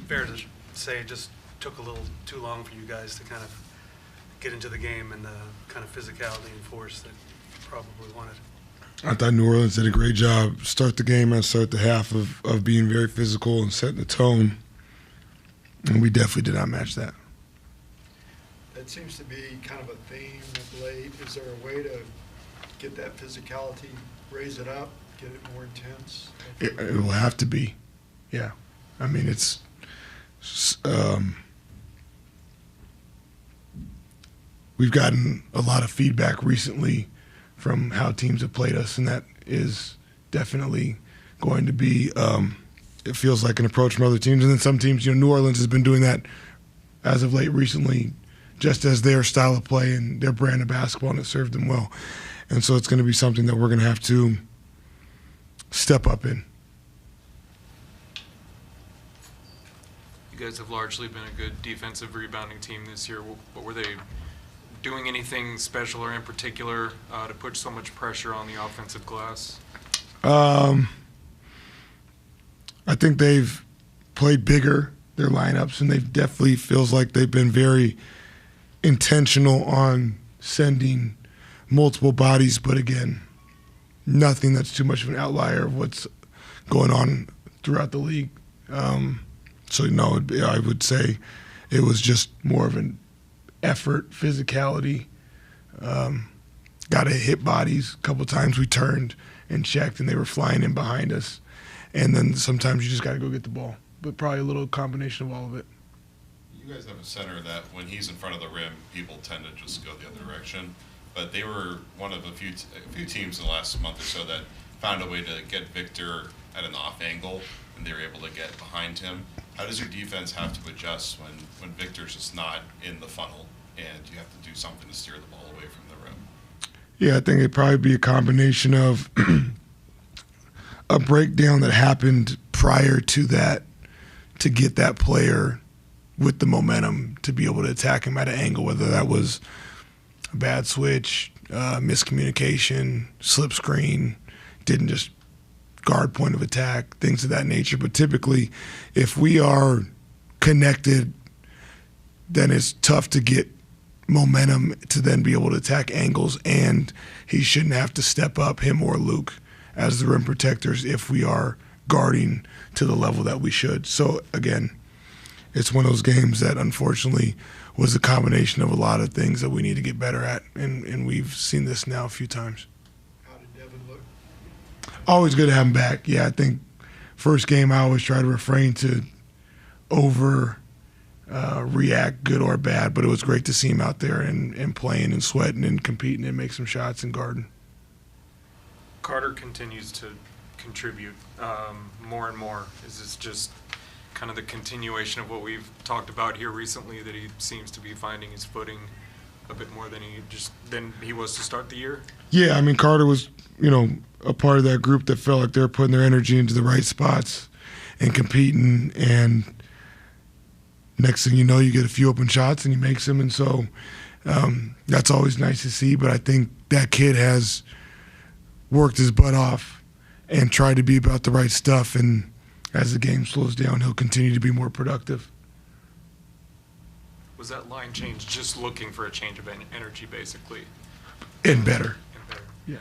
fair to say it just took a little too long for you guys to kind of get into the game and the kind of physicality and force that you probably wanted? I thought New Orleans did a great job start the game and start the half of being very physical and setting the tone, and we definitely did not match that. That seems to be kind of a theme of late. Is there a way to get that physicality, raise it up, get it more intense? It will have to be, yeah. I mean, it's we've gotten a lot of feedback recently from how teams have played us, and that is definitely going to be, it feels like an approach from other teams. And then some teams, New Orleans has been doing that as of late recently, just as their style of play and their brand of basketball, and it served them well. And so it's going to be something that we're going to have to step up in. You guys have largely been a good defensive rebounding team this year. What were they doing anything special or in particular to put so much pressure on the offensive glass? I think they've played bigger, their lineups, and they've definitely feels like they've been very intentional on sending multiple bodies, but again, nothing that's too much of an outlier of what's going on throughout the league. So, no, I would say it was just more of an effort, physicality. Got to hit bodies. A couple times we turned and checked, and they were flying in behind us. And then sometimes you just got to go get the ball. But probably a little combination of all of it. You guys have a center that when he's in front of the rim, people tend to just go the other direction. But they were one of a few teams in the last month or so that found a way to get Victor at an off angle, and they were able to get behind him. How does your defense have to adjust when Victor's just not in the funnel and you have to do something to steer the ball away from the rim? Yeah, I think it'd probably be a combination of a breakdown that happened prior to that to get that player with the momentum to be able to attack him at an angle, whether that was a bad switch, miscommunication, slip screen, didn't just guard point of attack, things of that nature. But typically, if we are connected, then it's tough to get momentum to then be able to attack angles, and he shouldn't have to step up, him or Luke, as the rim protectors if we are guarding to the level that we should. So, again, it's one of those games that unfortunately was a combination of a lot of things that we need to get better at, and we've seen this now a few times. How did Devin look? Always good to have him back. Yeah, I think first game I always try to refrain to react, good or bad, but it was great to see him out there and playing and sweating and competing and make some shots and guarding. Carter continues to contribute more and more. Is this just kind of the continuation of what we've talked about here recently, that he seems to be finding his footing a bit more than he was to start the year? Yeah, I mean, Carter was, a part of that group that felt like they were putting their energy into the right spots and competing, and next thing you know, you get a few open shots and he makes them, and so that's always nice to see. But I think that kid has worked his butt off and tried to be about the right stuff, and as the game slows down, he'll continue to be more productive. Was that line change just looking for a change of energy, basically? And better. And better. Yeah.